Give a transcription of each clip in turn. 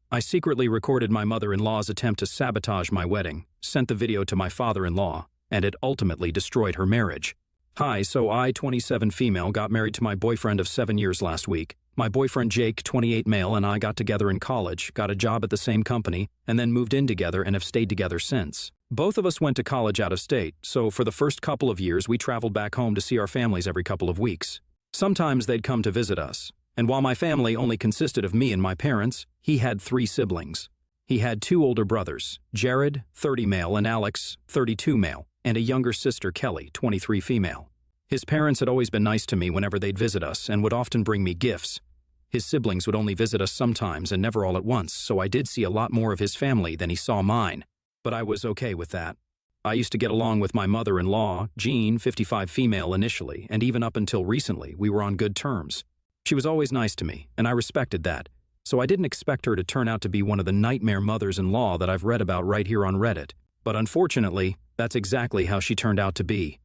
I secretly recorded my mother-in-law's attempt to sabotage my wedding, sent the video to my father-in-law, and it ultimately destroyed her marriage. Hi, so I, 27 female, got married to my boyfriend of 7 years last week. My boyfriend Jake, 28 male, and I got together in college, got a job at the same company, and then moved in together and have stayed together since. Both of us went to college out of state, so for the first couple of years we traveled back home to see our families every couple of weeks. Sometimes they'd come to visit us, and while my family only consisted of me and my parents, he had 3 siblings. He had 2 older brothers, Jared, 30 male, and Alex, 32 male, and a younger sister, Kelly, 23 female. His parents had always been nice to me whenever they'd visit us and would often bring me gifts. His siblings would only visit us sometimes and never all at once, so I did see a lot more of his family than he saw mine. But I was okay with that. I used to get along with my mother-in-law, Jean, 55 female initially, and even up until recently, we were on good terms. She was always nice to me, and I respected that, so I didn't expect her to turn out to be one of the nightmare mothers-in-law that I've read about right here on Reddit. But unfortunately, that's exactly how she turned out to be.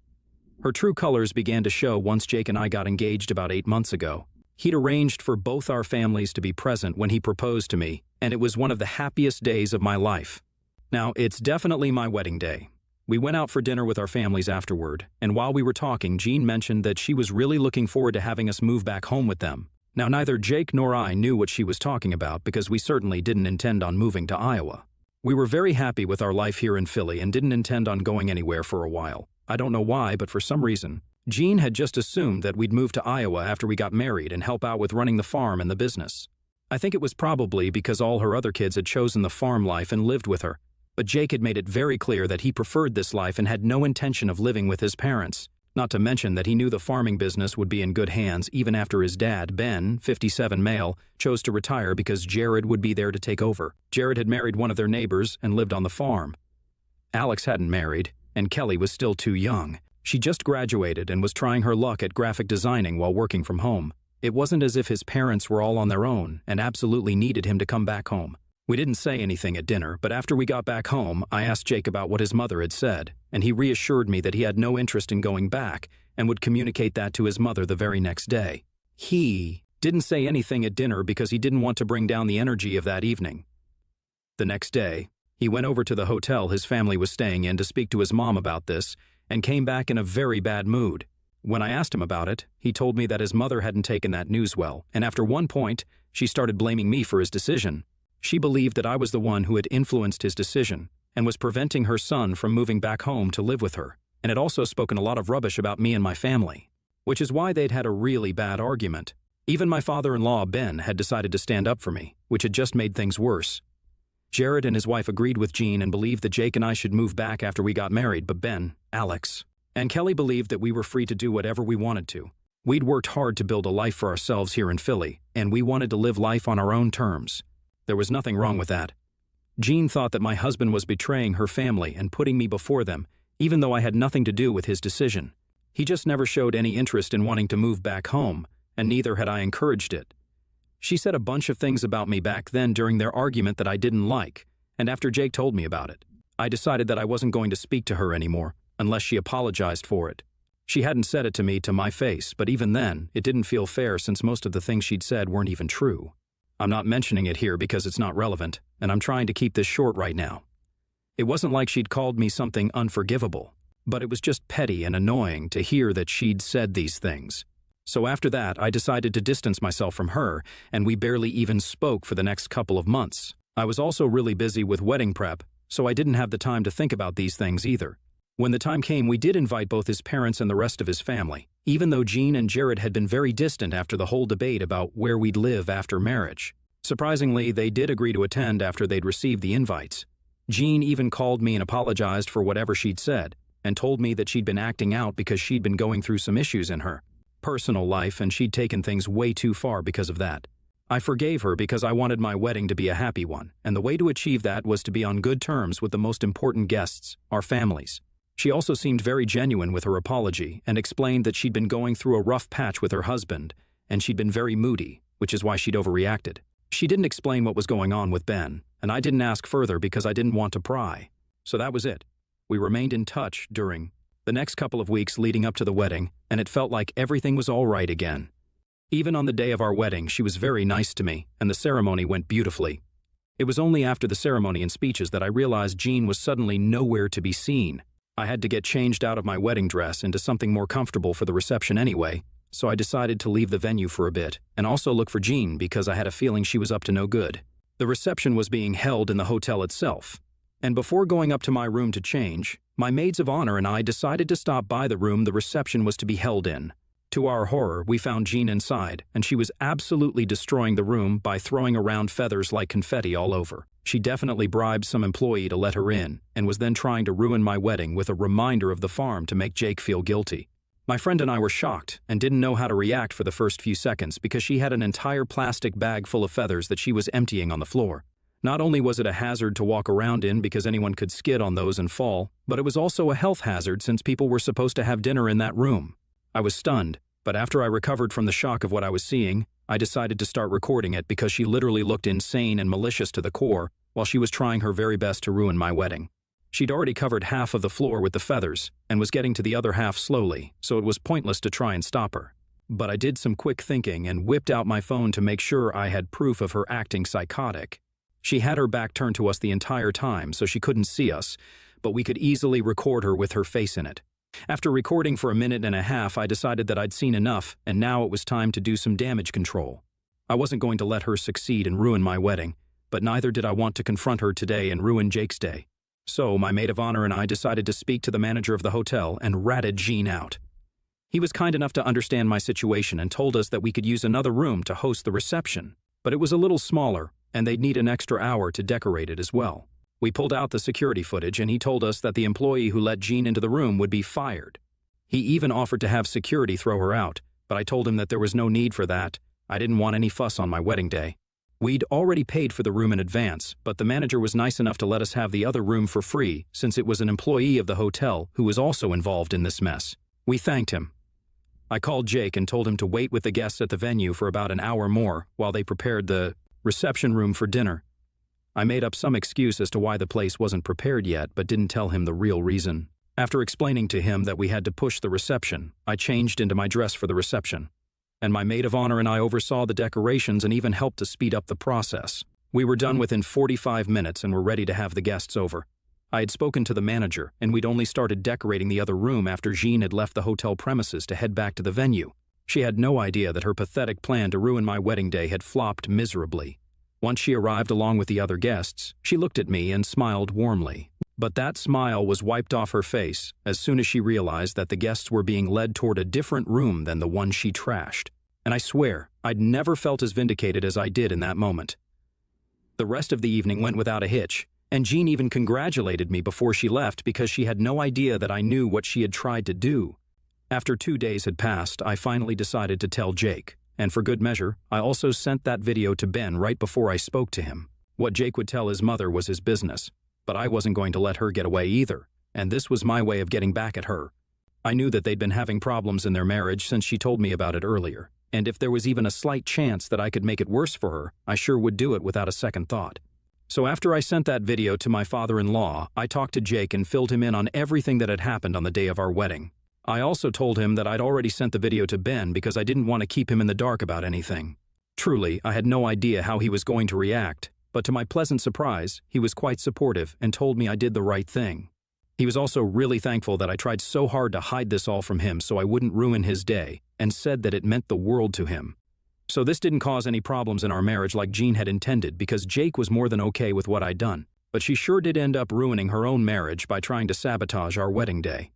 Her true colors began to show once Jake and I got engaged about 8 months ago. He'd arranged for both our families to be present when he proposed to me, and it was one of the happiest days of my life. Now, it's definitely my wedding day. We went out for dinner with our families afterward, and while we were talking, Jean mentioned that she was really looking forward to having us move back home with them. Now, neither Jake nor I knew what she was talking about because we certainly didn't intend on moving to Iowa. We were very happy with our life here in Philly and didn't intend on going anywhere for a while. I don't know why, but for some reason, Jean had just assumed that we'd move to Iowa after we got married and help out with running the farm and the business. I think it was probably because all her other kids had chosen the farm life and lived with her. But Jake had made it very clear that he preferred this life and had no intention of living with his parents. Not to mention that he knew the farming business would be in good hands even after his dad, Ben, 57 male, chose to retire because Jared would be there to take over. Jared had married one of their neighbors and lived on the farm. Alex hadn't married, and Kelly was still too young. She just graduated and was trying her luck at graphic designing while working from home. It wasn't as if his parents were all on their own and absolutely needed him to come back home. We didn't say anything at dinner, but after we got back home, I asked Jake about what his mother had said, and he reassured me that he had no interest in going back and would communicate that to his mother the very next day. He didn't say anything at dinner because he didn't want to bring down the energy of that evening. The next day, he went over to the hotel his family was staying in to speak to his mom about this and came back in a very bad mood. When I asked him about it, he told me that his mother hadn't taken that news well, and after one point, she started blaming me for his decision. She believed that I was the one who had influenced his decision and was preventing her son from moving back home to live with her, and had also spoken a lot of rubbish about me and my family, which is why they'd had a really bad argument. Even my father-in-law, Ben, had decided to stand up for me, which had just made things worse. Jared and his wife agreed with Jean and believed that Jake and I should move back after we got married, but Ben, Alex, and Kelly believed that we were free to do whatever we wanted to. We'd worked hard to build a life for ourselves here in Philly, and we wanted to live life on our own terms. There was nothing wrong with that. Jean thought that my husband was betraying her family and putting me before them, even though I had nothing to do with his decision. He just never showed any interest in wanting to move back home, and neither had I encouraged it. She said a bunch of things about me back then during their argument that I didn't like, and after Jake told me about it, I decided that I wasn't going to speak to her anymore, unless she apologized for it. She hadn't said it to me to my face, but even then, it didn't feel fair since most of the things she'd said weren't even true. I'm not mentioning it here because it's not relevant, and I'm trying to keep this short right now. It wasn't like she'd called me something unforgivable, but it was just petty and annoying to hear that she'd said these things. So after that, I decided to distance myself from her, and we barely even spoke for the next couple of months. I was also really busy with wedding prep, so I didn't have the time to think about these things either. When the time came, we did invite both his parents and the rest of his family, even though Jean and Jared had been very distant after the whole debate about where we'd live after marriage. Surprisingly, they did agree to attend after they'd received the invites. Jean even called me and apologized for whatever she'd said, and told me that she'd been acting out because she'd been going through some issues in her personal life and she'd taken things way too far because of that. I forgave her because I wanted my wedding to be a happy one, and the way to achieve that was to be on good terms with the most important guests, our families. She also seemed very genuine with her apology and explained that she'd been going through a rough patch with her husband, and she'd been very moody, which is why she'd overreacted. She didn't explain what was going on with Ben, and I didn't ask further because I didn't want to pry. So that was it. We remained in touch during the next couple of weeks leading up to the wedding, and it felt like everything was all right again. Even on the day of our wedding, she was very nice to me, and the ceremony went beautifully. It was only after the ceremony and speeches that I realized Jean was suddenly nowhere to be seen. I had to get changed out of my wedding dress into something more comfortable for the reception anyway, so I decided to leave the venue for a bit and also look for Jean because I had a feeling she was up to no good. The reception was being held in the hotel itself, and before going up to my room to change, my maids of honor and I decided to stop by the room the reception was to be held in. To our horror, we found Jean inside, and she was absolutely destroying the room by throwing around feathers like confetti all over. She definitely bribed some employee to let her in, and was then trying to ruin my wedding with a reminder of the farm to make Jake feel guilty. My friend and I were shocked and didn't know how to react for the first few seconds because she had an entire plastic bag full of feathers that she was emptying on the floor. Not only was it a hazard to walk around in because anyone could skid on those and fall, but it was also a health hazard since people were supposed to have dinner in that room. I was stunned, but after I recovered from the shock of what I was seeing, I decided to start recording it because she literally looked insane and malicious to the core while she was trying her very best to ruin my wedding. She'd already covered half of the floor with the feathers and was getting to the other half slowly, so it was pointless to try and stop her. But I did some quick thinking and whipped out my phone to make sure I had proof of her acting psychotic. She had her back turned to us the entire time so she couldn't see us, but we could easily record her with her face in it. After recording for a minute and a half, I decided that I'd seen enough, and now it was time to do some damage control. I wasn't going to let her succeed and ruin my wedding, but neither did I want to confront her today and ruin Jake's day. So my maid of honor and I decided to speak to the manager of the hotel and ratted Jean out. He was kind enough to understand my situation and told us that we could use another room to host the reception, but it was a little smaller, and they'd need an extra hour to decorate it as well. We pulled out the security footage and he told us that the employee who let Jean into the room would be fired. He even offered to have security throw her out, but I told him that there was no need for that. I didn't want any fuss on my wedding day. We'd already paid for the room in advance, but the manager was nice enough to let us have the other room for free since it was an employee of the hotel who was also involved in this mess. We thanked him. I called Jake and told him to wait with the guests at the venue for about an hour more while they prepared the reception room for dinner. I made up some excuse as to why the place wasn't prepared yet, but didn't tell him the real reason. After explaining to him that we had to push the reception, I changed into my dress for the reception. And my maid of honor and I oversaw the decorations and even helped to speed up the process. We were done within 45 minutes and were ready to have the guests over. I had spoken to the manager, and we'd only started decorating the other room after Jean had left the hotel premises to head back to the venue. She had no idea that her pathetic plan to ruin my wedding day had flopped miserably. Once she arrived along with the other guests, she looked at me and smiled warmly. But that smile was wiped off her face as soon as she realized that the guests were being led toward a different room than the one she trashed. And I swear, I'd never felt as vindicated as I did in that moment. The rest of the evening went without a hitch, and Jean even congratulated me before she left because she had no idea that I knew what she had tried to do. After 2 days had passed, I finally decided to tell Jake. And for good measure, I also sent that video to Ben right before I spoke to him. What Jake would tell his mother was his business, but I wasn't going to let her get away either, and this was my way of getting back at her. I knew that they'd been having problems in their marriage since she told me about it earlier, and if there was even a slight chance that I could make it worse for her, I sure would do it without a second thought. So after I sent that video to my father-in-law, I talked to Jake and filled him in on everything that had happened on the day of our wedding. I also told him that I'd already sent the video to Ben because I didn't want to keep him in the dark about anything. Truly, I had no idea how he was going to react, but to my pleasant surprise, he was quite supportive and told me I did the right thing. He was also really thankful that I tried so hard to hide this all from him so I wouldn't ruin his day, and said that it meant the world to him. So this didn't cause any problems in our marriage like Jean had intended because Jake was more than okay with what I'd done, but she sure did end up ruining her own marriage by trying to sabotage our wedding day.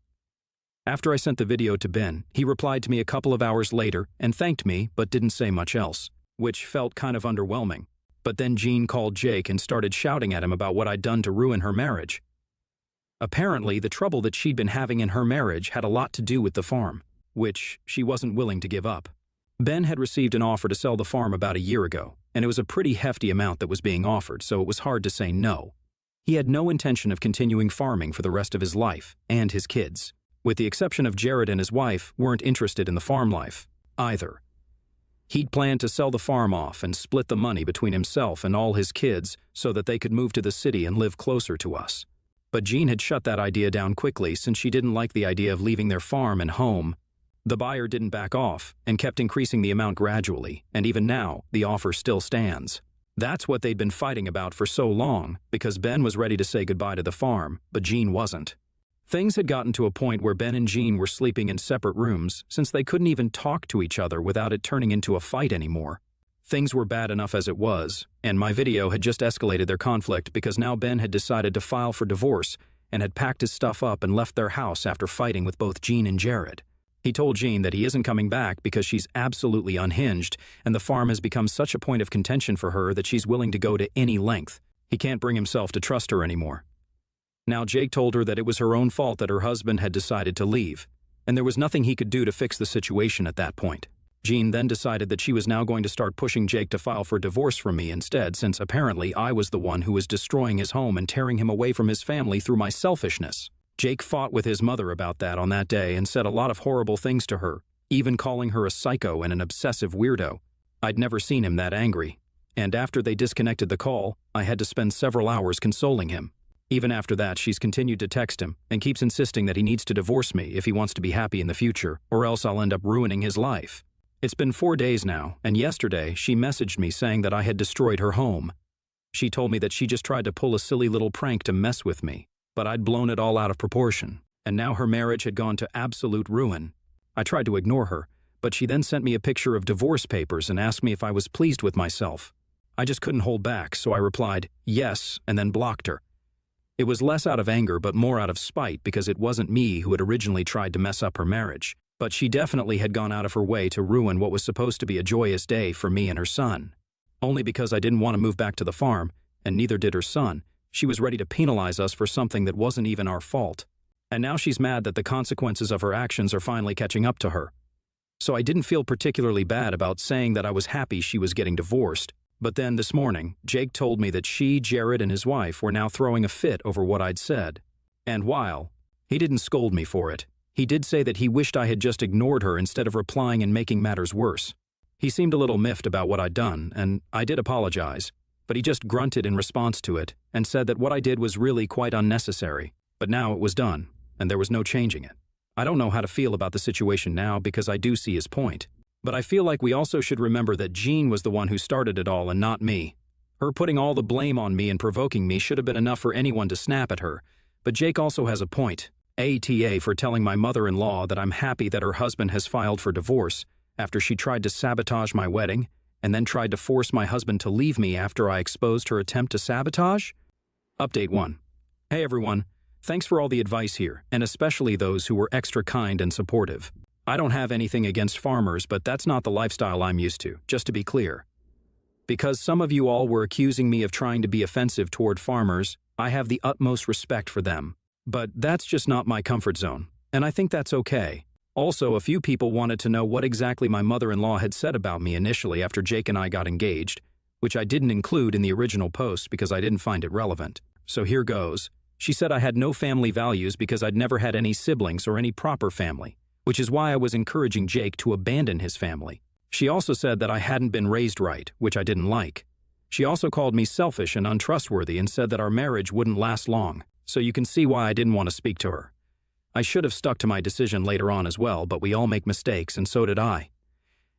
After I sent the video to Ben, he replied to me a couple of hours later and thanked me but didn't say much else, which felt kind of underwhelming. But then Jean called Jake and started shouting at him about what I'd done to ruin her marriage. Apparently, the trouble that she'd been having in her marriage had a lot to do with the farm, which she wasn't willing to give up. Ben had received an offer to sell the farm about a year ago, and it was a pretty hefty amount that was being offered, so it was hard to say no. He had no intention of continuing farming for the rest of his life, and his kids, with the exception of Jared and his wife, weren't interested in the farm life either. He'd planned to sell the farm off and split the money between himself and all his kids so that they could move to the city and live closer to us. But Jean had shut that idea down quickly since she didn't like the idea of leaving their farm and home. The buyer didn't back off and kept increasing the amount gradually, and even now, the offer still stands. That's what they'd been fighting about for so long, because Ben was ready to say goodbye to the farm, but Jean wasn't. Things had gotten to a point where Ben and Jean were sleeping in separate rooms since they couldn't even talk to each other without it turning into a fight anymore. Things were bad enough as it was, and my video had just escalated their conflict because now Ben had decided to file for divorce and had packed his stuff up and left their house after fighting with both Jean and Jared. He told Jean that he isn't coming back because she's absolutely unhinged, and the farm has become such a point of contention for her that she's willing to go to any length. He can't bring himself to trust her anymore. Now Jake told her that it was her own fault that her husband had decided to leave, and there was nothing he could do to fix the situation at that point. Jean then decided that she was now going to start pushing Jake to file for divorce from me instead, since apparently I was the one who was destroying his home and tearing him away from his family through my selfishness. Jake fought with his mother about that on that day and said a lot of horrible things to her, even calling her a psycho and an obsessive weirdo. I'd never seen him that angry, and after they disconnected the call, I had to spend several hours consoling him. Even after that, she's continued to text him and keeps insisting that he needs to divorce me if he wants to be happy in the future, or else I'll end up ruining his life. It's been 4 days now, and yesterday she messaged me saying that I had destroyed her home. She told me that she just tried to pull a silly little prank to mess with me, but I'd blown it all out of proportion, and now her marriage had gone to absolute ruin. I tried to ignore her, but she then sent me a picture of divorce papers and asked me if I was pleased with myself. I just couldn't hold back, so I replied, yes, and then blocked her. It was less out of anger but more out of spite because it wasn't me who had originally tried to mess up her marriage, but she definitely had gone out of her way to ruin what was supposed to be a joyous day for me and her son. Only because I didn't want to move back to the farm, and neither did her son, she was ready to penalize us for something that wasn't even our fault. And now she's mad that the consequences of her actions are finally catching up to her. So I didn't feel particularly bad about saying that I was happy she was getting divorced. But then this morning, Jake told me that she, Jared, and his wife were now throwing a fit over what I'd said. And while he didn't scold me for it, he did say that he wished I had just ignored her instead of replying and making matters worse. He seemed a little miffed about what I'd done, and I did apologize, but he just grunted in response to it and said that what I did was really quite unnecessary. But now it was done, and there was no changing it. I don't know how to feel about the situation now because I do see his point. But I feel like we also should remember that Jean was the one who started it all and not me. Her putting all the blame on me and provoking me should have been enough for anyone to snap at her. But Jake also has a point. ATA for telling my mother-in-law that I'm happy that her husband has filed for divorce after she tried to sabotage my wedding and then tried to force my husband to leave me after I exposed her attempt to sabotage? Update 1. Hey everyone, thanks for all the advice here, and especially those who were extra kind and supportive. I don't have anything against farmers, but that's not the lifestyle I'm used to, just to be clear. Because some of you all were accusing me of trying to be offensive toward farmers, I have the utmost respect for them. But that's just not my comfort zone, and I think that's okay. Also, a few people wanted to know what exactly my mother-in-law had said about me initially after Jake and I got engaged, which I didn't include in the original post because I didn't find it relevant. So here goes. She said I had no family values because I'd never had any siblings or any proper family, which is why I was encouraging Jake to abandon his family. She also said that I hadn't been raised right, which I didn't like. She also called me selfish and untrustworthy and said that our marriage wouldn't last long, so you can see why I didn't want to speak to her. I should have stuck to my decision later on as well, but we all make mistakes, and so did I.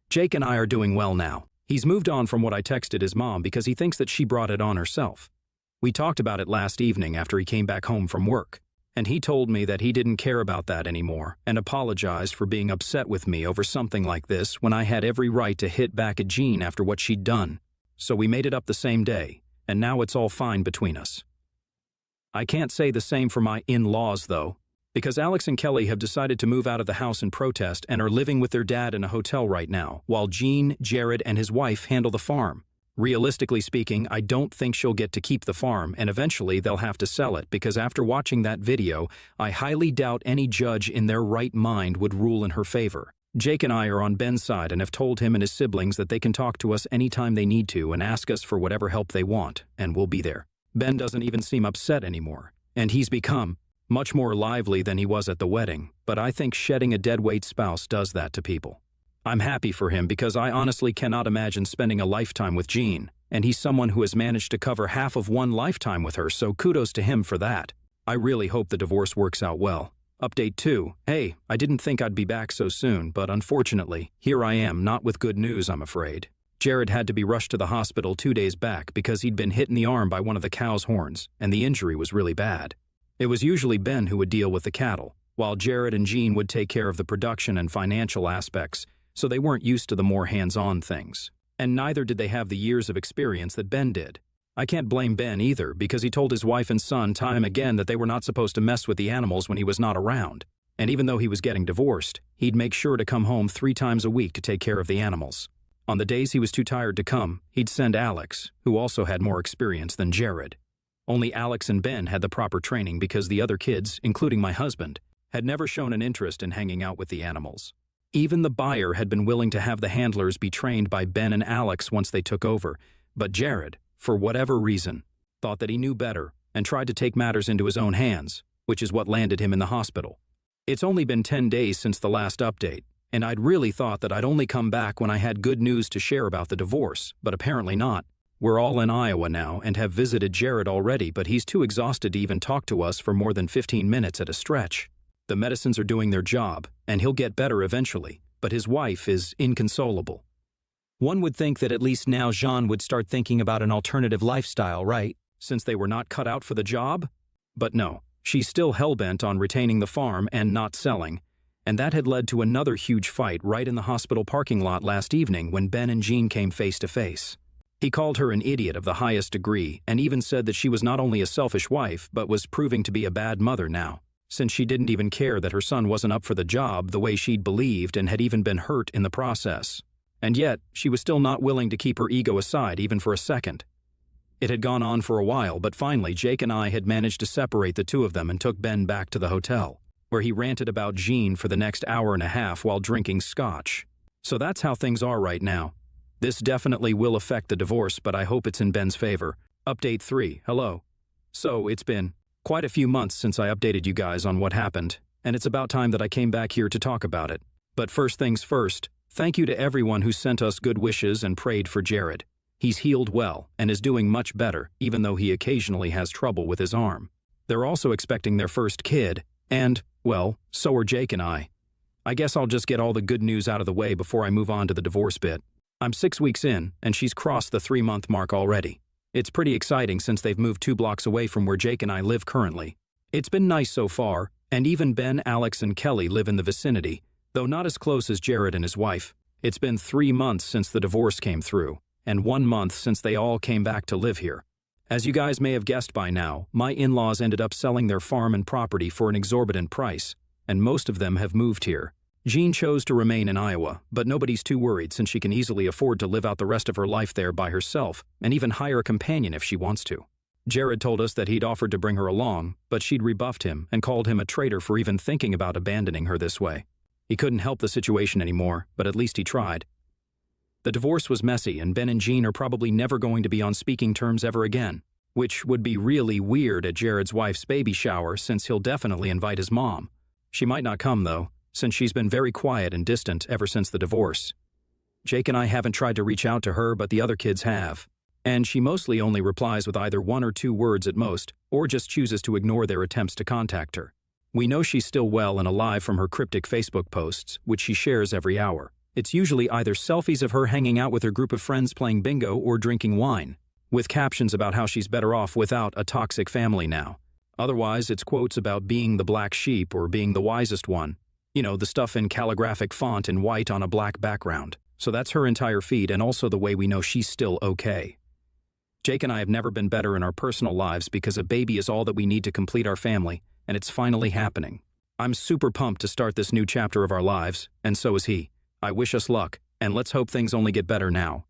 Jake and I are doing well now. He's moved on from what I texted his mom because he thinks that she brought it on herself. We talked about it last evening after he came back home from work, and he told me that he didn't care about that anymore and apologized for being upset with me over something like this when I had every right to hit back at Jean after what she'd done. So we made it up the same day, and now it's all fine between us. I can't say the same for my in-laws, though, because Alex and Kelly have decided to move out of the house in protest and are living with their dad in a hotel right now, while Jean, Jared, and his wife handle the farm. Realistically speaking, I don't think she'll get to keep the farm, and eventually they'll have to sell it because after watching that video, I highly doubt any judge in their right mind would rule in her favor. Jake and I are on Ben's side and have told him and his siblings that they can talk to us anytime they need to and ask us for whatever help they want, and we'll be there. Ben doesn't even seem upset anymore, and he's become much more lively than he was at the wedding, but I think shedding a deadweight spouse does that to people. I'm happy for him because I honestly cannot imagine spending a lifetime with Jean, and he's someone who has managed to cover half of one lifetime with her, so kudos to him for that. I really hope the divorce works out well. Update 2. Hey, I didn't think I'd be back so soon, but unfortunately, here I am, not with good news, I'm afraid. Jared had to be rushed to the hospital 2 days back because he'd been hit in the arm by one of the cow's horns, and the injury was really bad. It was usually Ben who would deal with the cattle, while Jared and Jean would take care of the production and financial aspects, so they weren't used to the more hands-on things. And neither did they have the years of experience that Ben did. I can't blame Ben either, because he told his wife and son time and again that they were not supposed to mess with the animals when he was not around. And even though he was getting divorced, he'd make sure to come home 3 times a week to take care of the animals. On the days he was too tired to come, he'd send Alex, who also had more experience than Jared. Only Alex and Ben had the proper training because the other kids, including my husband, had never shown an interest in hanging out with the animals. Even the buyer had been willing to have the handlers be trained by Ben and Alex once they took over, but Jared, for whatever reason, thought that he knew better and tried to take matters into his own hands, which is what landed him in the hospital. It's only been 10 days since the last update, and I'd really thought that I'd only come back when I had good news to share about the divorce, but apparently not. We're all in Iowa now and have visited Jared already, but he's too exhausted to even talk to us for more than 15 minutes at a stretch. The medicines are doing their job, and he'll get better eventually, but his wife is inconsolable. One would think that at least now Jean would start thinking about an alternative lifestyle, right? Since they were not cut out for the job? But no, she's still hell-bent on retaining the farm and not selling, and that had led to another huge fight right in the hospital parking lot last evening when Ben and Jean came face to face. He called her an idiot of the highest degree and even said that she was not only a selfish wife but was proving to be a bad mother now, since she didn't even care that her son wasn't up for the job the way she'd believed and had even been hurt in the process. And yet, she was still not willing to keep her ego aside even for a second. It had gone on for a while, but finally Jake and I had managed to separate the two of them and took Ben back to the hotel, where he ranted about Jean for the next hour and a half while drinking scotch. So that's how things are right now. This definitely will affect the divorce, but I hope it's in Ben's favor. Update 3, hello. So, it's been quite a few months since I updated you guys on what happened, and it's about time that I came back here to talk about it. But first things first, thank you to everyone who sent us good wishes and prayed for Jared. He's healed well and is doing much better, even though he occasionally has trouble with his arm. They're also expecting their first kid, and, well, so are Jake and I. I guess I'll just get all the good news out of the way before I move on to the divorce bit. I'm 6 weeks in, and she's crossed the 3-month mark already. It's pretty exciting since they've moved 2 blocks away from where Jake and I live currently. It's been nice so far, and even Ben, Alex, and Kelly live in the vicinity, though not as close as Jared and his wife. It's been 3 months since the divorce came through, and 1 month since they all came back to live here. As you guys may have guessed by now, my in-laws ended up selling their farm and property for an exorbitant price, and most of them have moved here. Jean chose to remain in Iowa, but nobody's too worried since she can easily afford to live out the rest of her life there by herself and even hire a companion if she wants to. Jared told us that he'd offered to bring her along, but she'd rebuffed him and called him a traitor for even thinking about abandoning her this way. He couldn't help the situation anymore, but at least he tried. The divorce was messy, and Ben and Jean are probably never going to be on speaking terms ever again, which would be really weird at Jared's wife's baby shower since he'll definitely invite his mom. She might not come, though, since she's been very quiet and distant ever since the divorce. Jake and I haven't tried to reach out to her, but the other kids have. And she mostly only replies with either 1 or 2 words at most, or just chooses to ignore their attempts to contact her. We know she's still well and alive from her cryptic Facebook posts, which she shares every hour. It's usually either selfies of her hanging out with her group of friends playing bingo or drinking wine, with captions about how she's better off without a toxic family now. Otherwise, it's quotes about being the black sheep or being the wisest one. You know, the stuff in calligraphic font in white on a black background. So that's her entire feed, and also the way we know she's still okay. Jake and I have never been better in our personal lives because a baby is all that we need to complete our family, and it's finally happening. I'm super pumped to start this new chapter of our lives, and so is he. I wish us luck, and let's hope things only get better now.